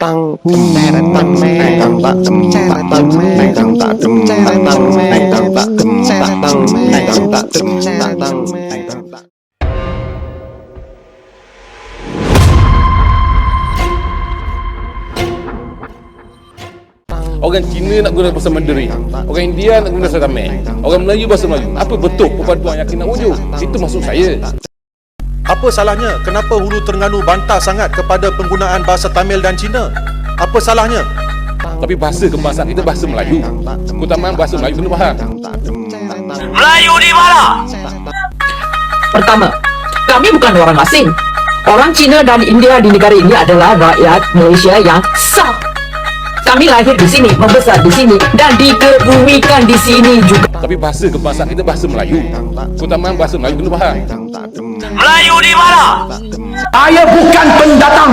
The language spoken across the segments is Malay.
Orang Cina nak guna bahasa Mandarin, orang India nak guna bahasa Tamil, orang Melayu bahasa Melayu. Apa betul perpaduan yang nak wujud? Itu maksud saya. Apa salahnya? Kenapa Hulu Terengganu bantah sangat kepada penggunaan bahasa Tamil dan Cina? Apa salahnya? Tapi bahasa kebangsaan kita bahasa Melayu. Keutamaan bahasa Melayu kena faham. Melayu di mana? Pertama, kami bukan orang asing. Orang Cina dan India di negara ini adalah rakyat Malaysia yang sah. Kami lahir di sini, membesar di sini, dan dikebumikan di sini juga. Tapi bahasa kebangsaan kita bahasa Melayu. Keutamaan bahasa Melayu kena faham. Melayu di mana? Saya bukan pendatang.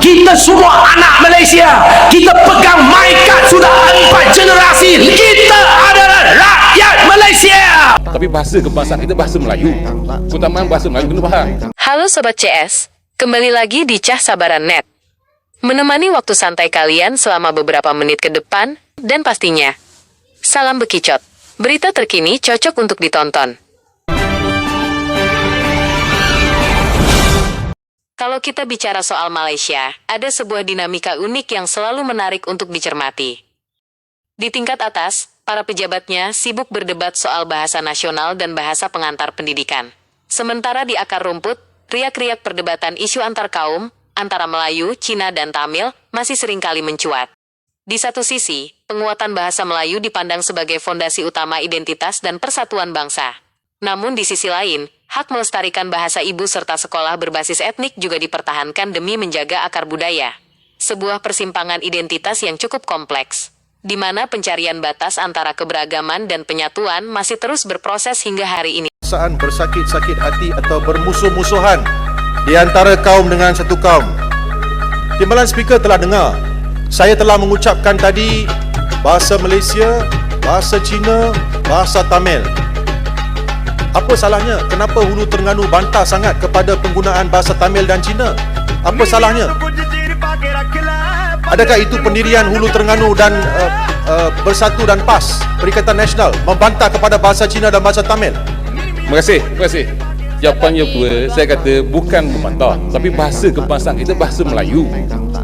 Kita semua anak Malaysia. Kita pegang maikat sudah 4 generasi. Kita adalah rakyat Malaysia. Tapi bahasa kebangsaan kita bahasa Melayu. Keutamaan bahasa Melayu kena faham. Halo Sobat CS, kembali lagi di Cah Sabaran Net. Menemani waktu santai kalian selama beberapa menit ke depan, dan pastinya, salam bekicot. Berita terkini cocok untuk ditonton. Kalau kita bicara soal Malaysia, ada sebuah dinamika unik yang selalu menarik untuk dicermati. Di tingkat atas, para pejabatnya sibuk berdebat soal bahasa nasional dan bahasa pengantar pendidikan. Sementara di akar rumput, riak-riak perdebatan isu antar kaum, antara Melayu, Cina, dan Tamil masih seringkali mencuat. Di satu sisi, penguatan bahasa Melayu dipandang sebagai fondasi utama identitas dan persatuan bangsa. Namun di sisi lain, hak melestarikan bahasa ibu serta sekolah berbasis etnik juga dipertahankan demi menjaga akar budaya. Sebuah persimpangan identitas yang cukup kompleks, di mana pencarian batas antara keberagaman dan penyatuan masih terus berproses hingga hari ini. Perasaan bersakit-sakit hati atau bermusuh-musuhan di antara kaum dengan satu kaum. Timbalan speaker telah dengar. Saya telah mengucapkan tadi bahasa Malaysia, bahasa Cina, bahasa Tamil. Apa salahnya? Kenapa Hulu Terengganu bantah sangat kepada penggunaan bahasa Tamil dan Cina? Apa salahnya? Adakah itu pendirian Hulu Terengganu dan Bersatu dan PAS, Perikatan Nasional, membantah kepada bahasa Cina dan bahasa Tamil? Terima kasih. Jawapannya pula, saya kata bukan membantah, tapi bahasa kebangsaan kita bahasa Melayu.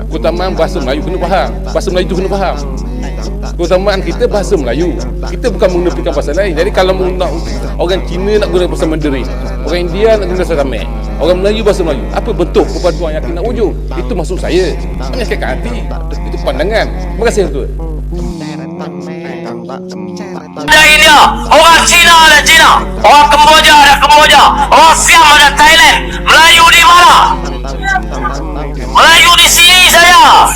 Keutamaan bahasa Melayu kena faham. Bahasa Melayu tu kena faham. Keutamaan kita bahasa Melayu. Kita bukan menepikan bahasa lain. Jadi kalau orang Cina nak guna bahasa Mandarin, orang India nak guna bahasa Tamil, orang Melayu bahasa Melayu. Apa bentuk perpaduan yang nak wujud? Itu maksud saya. Menyakitkan hati. Itu pandangan. Terima kasih tuan. Ada India, orang Cina ada Cina, orang Kemboja ada Kemboja, orang Siam ada Thailand. Melayu di mana? Melayu di sini saya.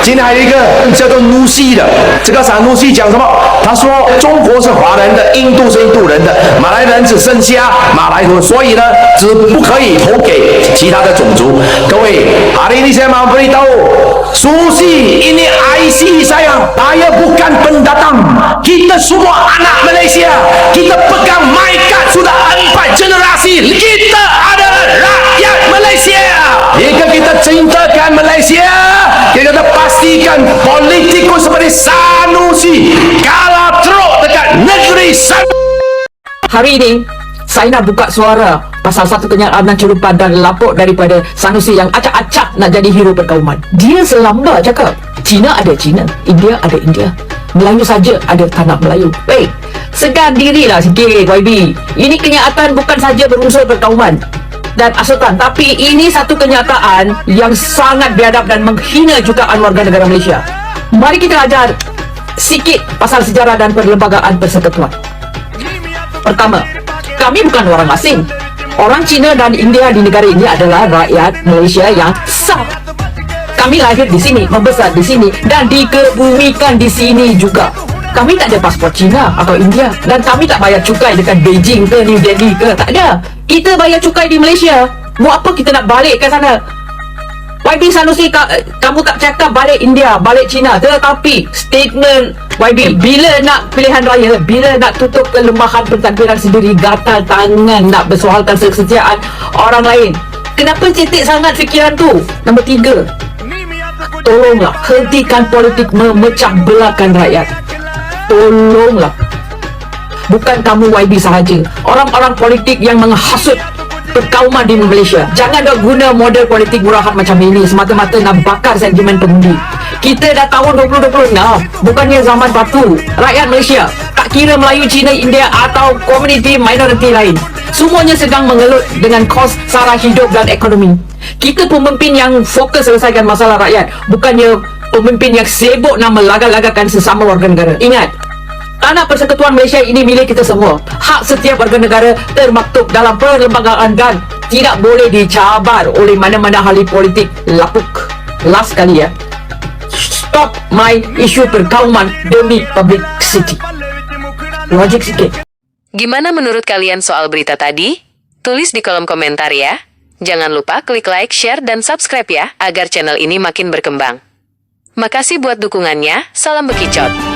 今天还有一个叫做努西的，这个傻努西讲什么？他说中国是华人的，印度是印度人的，马来人只剩下马来人，所以呢，只不可以投给其他的种族。各位，hari ini saya mau beritahu, Susi ini IC saya bukan pendatang. Kita semua anak Malaysia. Kita pegang maikat sudah 4 generasi. Kita adalah rakyat Malaysia. Jika kita cintakan Malaysia, kita pastikan politikus seperti Sanusi kalah teruk dekat negeri Hari ini, saya nak buka suara pasal satu kenyataan dan curupan dan lapuk daripada Sanusi yang acak-acak nak jadi hero perkauman. Dia selambat cakap, Cina ada Cina, India ada India, Melayu saja ada tanah Melayu. Segar dirilah sikit YB. Ini kenyataan bukan saja berunsur perkauman dan asutan, tapi ini satu kenyataan yang sangat biadab dan menghina jutaan warga negara Malaysia. Mari kita ajar sikit pasal sejarah dan perlembagaan persekutuan. Pertama, kami bukan orang asing. Orang Cina dan India di negara ini adalah rakyat Malaysia yang sah. Kami lahir di sini, membesar di sini, dan dikebumikan di sini juga. Kami tak ada pasport Cina atau India, dan kami tak bayar cukai dekat Beijing ke New Delhi ke, tak ada. Kita bayar cukai di Malaysia. Buat apa kita nak balik ke sana? YB Sanusi, kamu tak cakap balik India, balik China, tetapi statement YB, bila nak pilihan raya, bila nak tutup kelembahan pentadbiran sendiri, gatal tangan nak bersoalkan kesetiaan orang lain. Kenapa cetek sangat fikiran tu? Nombor 3, Tolonglah hentikan politik memecah belahkan rakyat. Tolonglah. Bukan kamu YB sahaja, orang-orang politik yang menghasut perkauman di Malaysia. Jangan dah guna model politik murahan macam ini semata-mata nak bakar sentimen pengundi. Kita dah tahun 2026, bukannya zaman batu. Rakyat Malaysia, tak kira Melayu, Cina, India atau komuniti minoriti lain, semuanya sedang mengelut dengan kos sara hidup dan ekonomi. Kita pemimpin yang fokus selesaikan masalah rakyat, bukannya pemimpin yang sibuk nak melaga-lagakan sesama warga negara. Ingat, tanah persekutuan Malaysia ini milik kita semua. Hak setiap warga negara termaktub dalam perlembagaan dan tidak boleh dicabar oleh mana-mana ahli politik lapuk. Last kali ya, stop my isu perkauman demi publicity. Logik sikit. Gimana menurut kalian soal berita tadi? Tulis di kolom komentar ya. Jangan lupa klik like, share, dan subscribe ya, agar channel ini makin berkembang. Makasih buat dukungannya, salam bekicot.